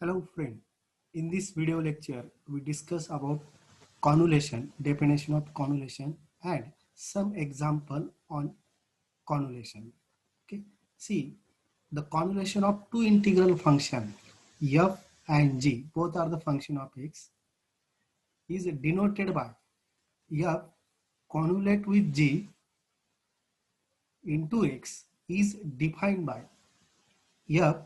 Hello friend, in this video lecture we discuss about convolution, definition of convolution and some example on convolution. Okay, see the convolution of two integral function f and g, both are the function of x, is denoted by f convolute with g into x is defined by f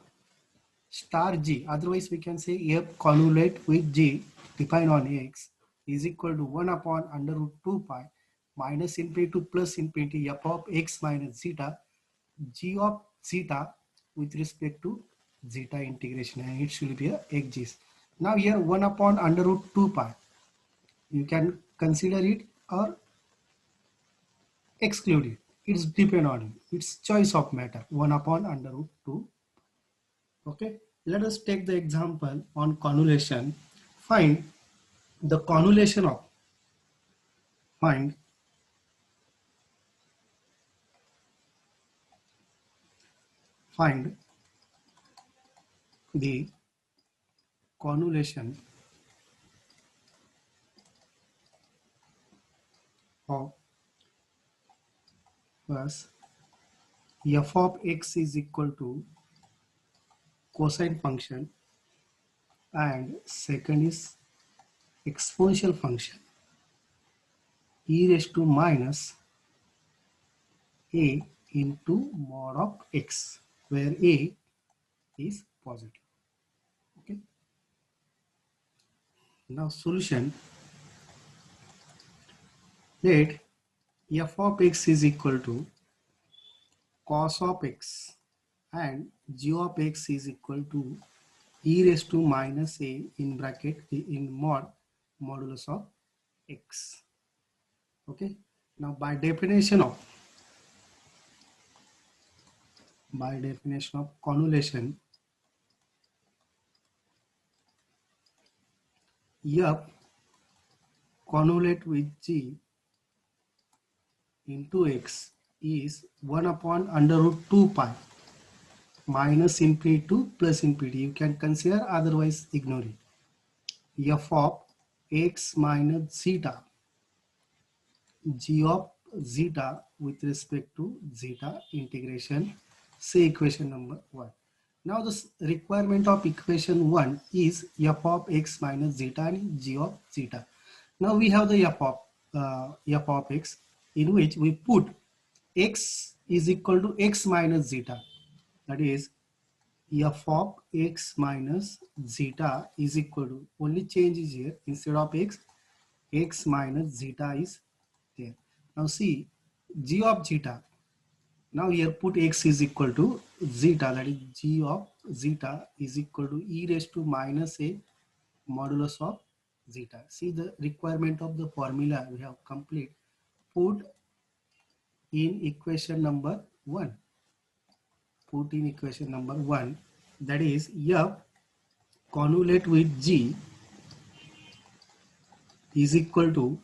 star g, otherwise we can say f convolute with g defined on x is equal to 1 upon under root 2 pi minus infinity to plus infinity f of x minus zeta g of zeta with respect to zeta integration, and it should be a xg's. Now here 1 upon under root 2 pi, you can consider it or exclude it. It's depend on you. It's choice of matter. 1 upon under root 2. Okay, let us take the example on convolution. Find the convolution of find the convolution of first f of x is equal to cosine function and second is exponential function e raised to minus a into mod of x, where a is positive. Okay, now solution. Let f of x is equal to cos of x and g of x is equal to e raised to minus a in bracket in modulus of x. Okay, now by definition of convolution, f convolute with g into x is 1 upon under root 2 pi minus infinity to plus infinity. You can consider, otherwise ignore it. F of x minus zeta g of zeta with respect to zeta integration, say equation number 1. Now the requirement of equation 1 is f of x minus zeta and g of zeta. Now we have the f of x, in which we put x is equal to x minus zeta, that is f of x minus zeta is equal to, only change is here, instead of x minus zeta is there. Now see g of zeta, now here put x is equal to zeta, that is g of zeta is equal to e raised to minus a modulus of zeta. See the requirement of the formula we have complete, put in equation number 1. Put in equation number 1, that is f convolute with g is equal to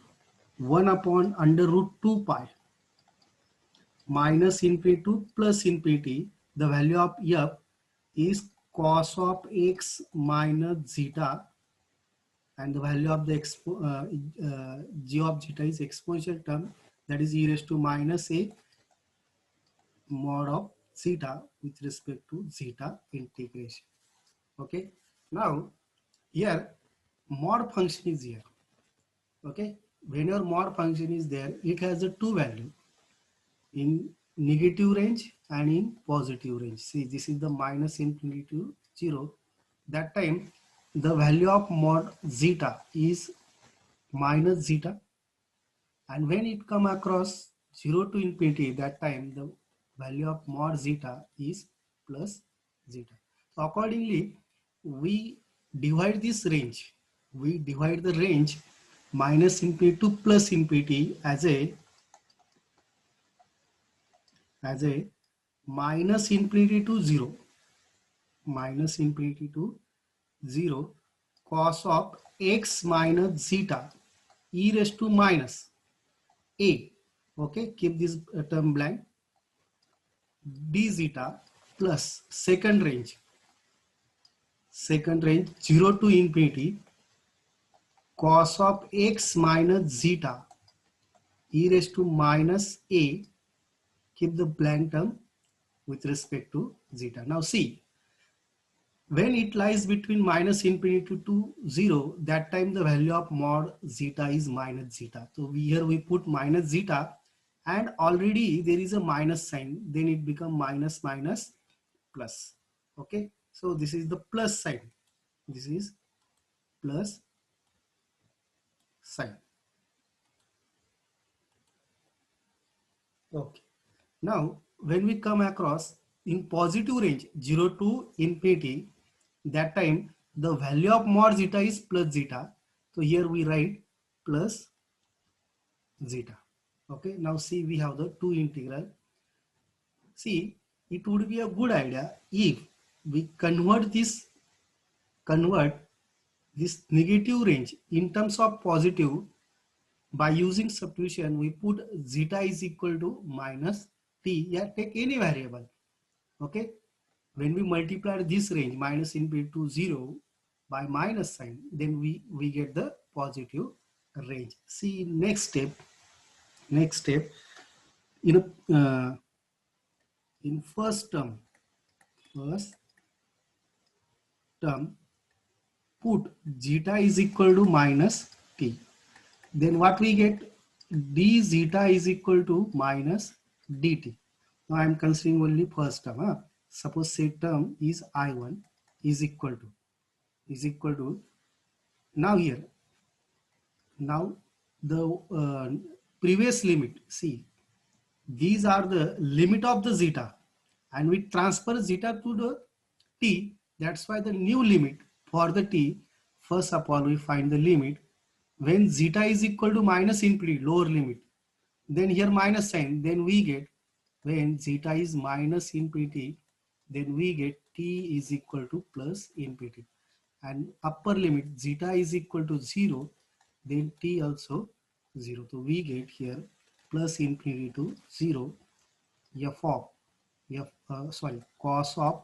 1 upon under root 2 pi minus infinity to plus infinity. The value of f is cos of x minus zeta, and the value of the g of zeta is exponential term, that is e raised to minus a mod of zeta with respect to zeta integration. Okay, now here mod function is here. Okay, whenever mod function is there, it has a two value, in negative range and in positive range. See, this is the minus infinity to 0. That time the value of mod zeta is minus zeta, and when it come across 0 to infinity, that time the value of mod zeta is plus zeta. So accordingly we divide this range, we divide the range minus infinity to plus infinity as a minus infinity to 0, minus infinity to 0 cos of x minus zeta e raised to minus a. Okay, keep this term blank, d zeta plus second range second range 0 to infinity cos of x minus zeta e raised to minus a, keep the blank term with respect to zeta. Now see, when it lies between minus infinity to 0, that time the value of mod zeta is minus zeta. So here we put minus zeta and already there is a minus sign, then it become minus minus plus. Okay, so this is the plus sign. This is plus sign. Okay. Now, when we come across in positive range 0 to infinity, that time the value of mod zeta is plus zeta. So here we write plus zeta. Okay. Now see, we have the two integral. See, it would be a good idea if we convert this negative range in terms of positive. By using substitution, we put zeta is equal to minus t. Yeah, take any variable. Okay. When we multiply this range minus infinity to 0 by minus sign, then we get the positive range. See, next step in in first term, put zeta is equal to minus t. Then what we get? D zeta is equal to minus dt. Now I am considering only first term. Suppose say term is I1 is equal to now here. Now the previous limit. See, these are the limit of the zeta, and we transfer zeta to the t. That's why the new limit for the t. First of all, we find the limit when zeta is equal to minus infinity, lower limit. Then here minus sign, then we get when zeta is minus infinity, then we get t is equal to plus infinity. And upper limit zeta is equal to 0, then t also 0. So we get here plus infinity to 0 f of cos of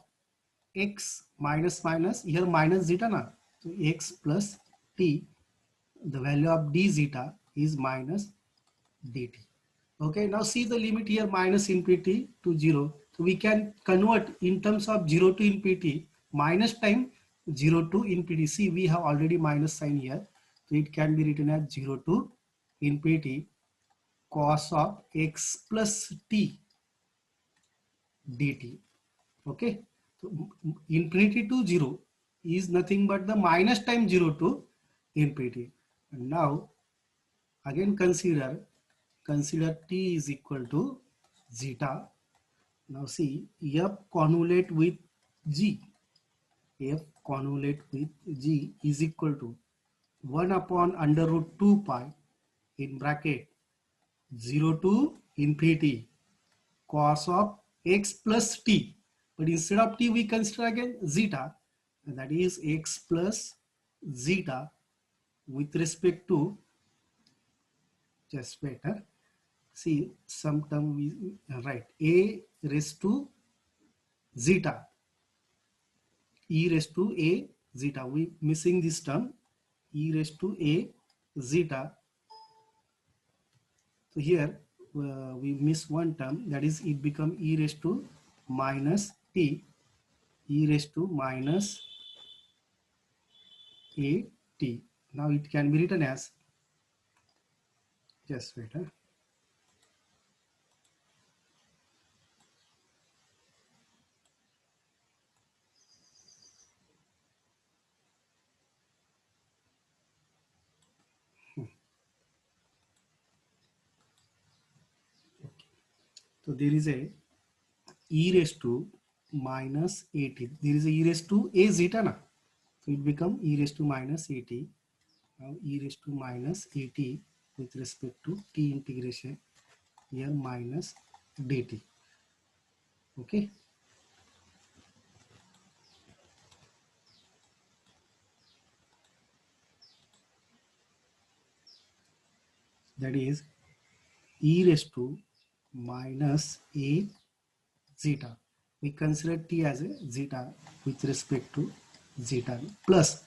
x minus minus, here minus zeta na, so x plus t, the value of d zeta is minus dt. Okay, now see the limit here minus infinity to 0. So we can convert in terms of 0 to infinity, minus time 0 to infinity. See, we have already minus sign here. So it can be written as 0 to infinity cos of x plus t dt. Okay, so infinity to 0 is nothing but the minus time 0 to infinity. And now again consider t is equal to zeta. Now see, f convolute with g. F convolute with g is equal to 1 upon under root 2 pi in bracket 0 to infinity cos of x plus t. But instead of t, we consider again zeta. And that is x plus zeta with respect to, just wait. See, some term we write a raised to zeta, e raised to a zeta. We missing this term, e raised to a zeta. So here we miss one term, that is it become e raised to minus t, e raised to minus a t. Now it can be written as, just wait. So there is a e raised to minus at. There is a e raised to a zeta na. So it become e raised to minus at. Now e raised to minus at with respect to t integration here minus dt. Okay. That is e raised to minus a zeta. We consider t as a zeta with respect to zeta plus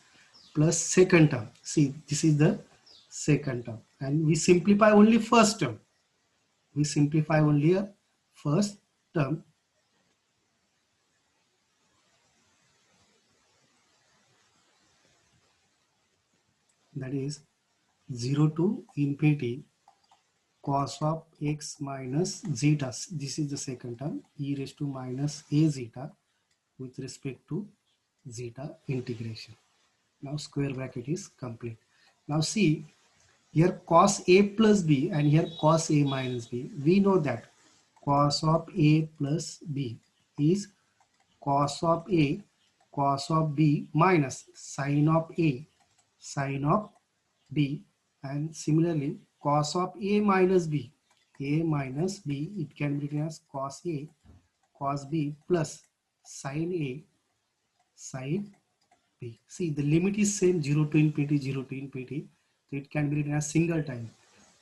second term. See, this is the second term, and we simplify only first term. We simplify only a first term. That is 0 to infinity cos of x minus zeta. This is the second term, e raised to minus a zeta with respect to zeta integration. Now square bracket is complete. Now see, here cos a plus b and here cos a minus b. We know that cos of a plus b is cos of a cos of b minus sine of a sine of b, and similarly cos of a minus b it can be written as cos a cos b plus sine a sine b. See, the limit is same, 0 to infinity 0 to infinity, so it can be written as single time.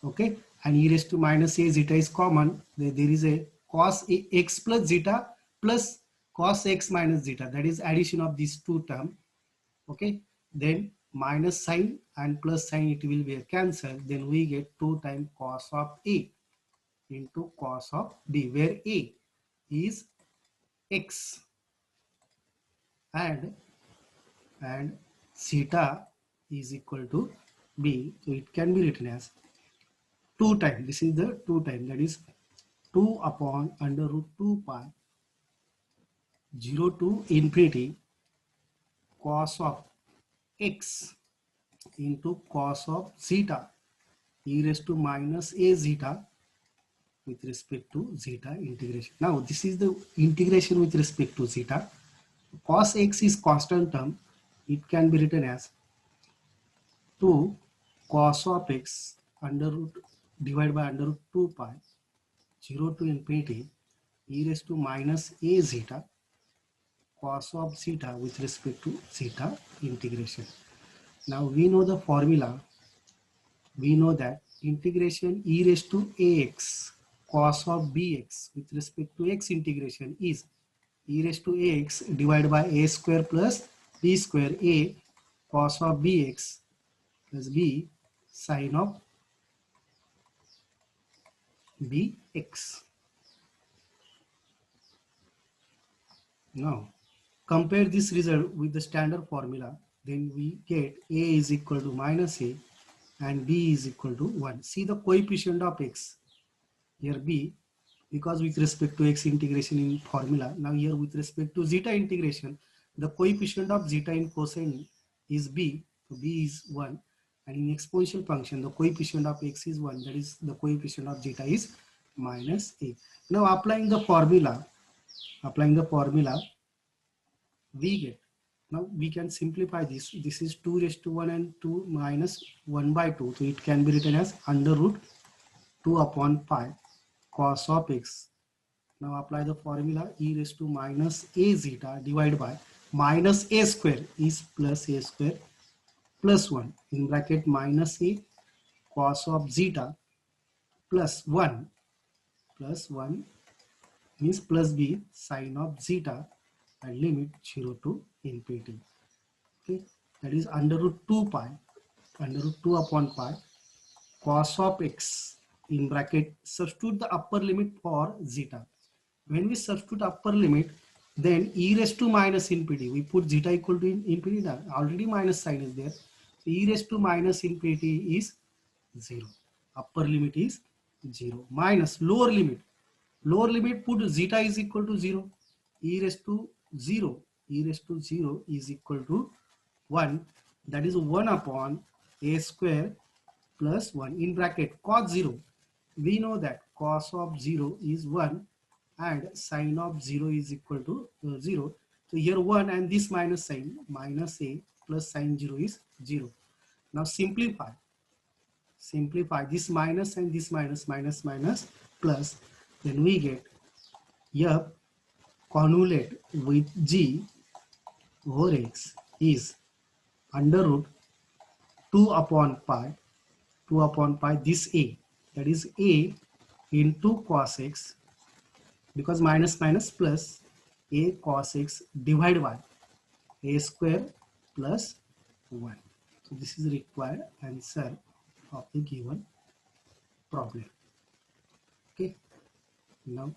Okay, and e raised to minus a zeta is common. There is a cos a x plus zeta plus cos x minus zeta, that is addition of these two terms. Okay, then minus sign and plus sign, it will be a cancel, then we get 2 times cos of a into cos of b, where a is x and zeta is equal to b, so it can be written as 2 times, this is the 2 times, that is 2 upon under root 2 pi 0 to infinity cos of x into cos of zeta e raised to minus a zeta with respect to zeta integration. Now this is the integration with respect to zeta. Cos x is constant term, it can be written as 2 cos of x under root divided by under root 2 pi 0 to infinity e raised to minus a zeta cos of zeta with respect to zeta integration. Now we know the formula. We know that integration e raised to ax cos of bx with respect to x integration is e raised to ax divided by a square plus b square, a cos of bx plus b sine of bx. Now compare this result with the standard formula, then we get a is equal to minus a and b is equal to 1. See the coefficient of x, here b, because with respect to x integration in formula. Now here with respect to zeta integration, the coefficient of zeta in cosine is b, so b is 1, and in exponential function the coefficient of x is 1, that is the coefficient of zeta is minus a. Now applying the formula, we get, now we can simplify this. This is 2 raised to 1 and 2 minus 1 by 2, so it can be written as under root 2 upon pi cos of x. Now apply the formula, e raised to minus a zeta divided by minus a square is plus a square plus 1 in bracket minus a cos of zeta plus 1 means plus b sine of zeta and limit 0 to infinity. Okay, that is under root 2 upon pi cos of x in bracket, substitute the upper limit for zeta. When we substitute upper limit, then e raised to minus infinity, we put zeta equal to infinity, already minus sign is there, so e raised to minus infinity is 0, upper limit is 0, minus lower limit put zeta is equal to 0, e raised to 0 is equal to 1, that is 1 upon a square plus 1 in bracket cos 0. We know that cos of 0 is 1 and sine of 0 is equal to 0. So here 1 and this minus sign, minus a plus sine 0 is 0. Now simplify this minus and this minus plus, then we get f convolute with g over x is under root 2 upon pi this a, that is a into cos x, because minus plus a cos x divided by a square plus 1. So this is required answer of the given problem. Okay, now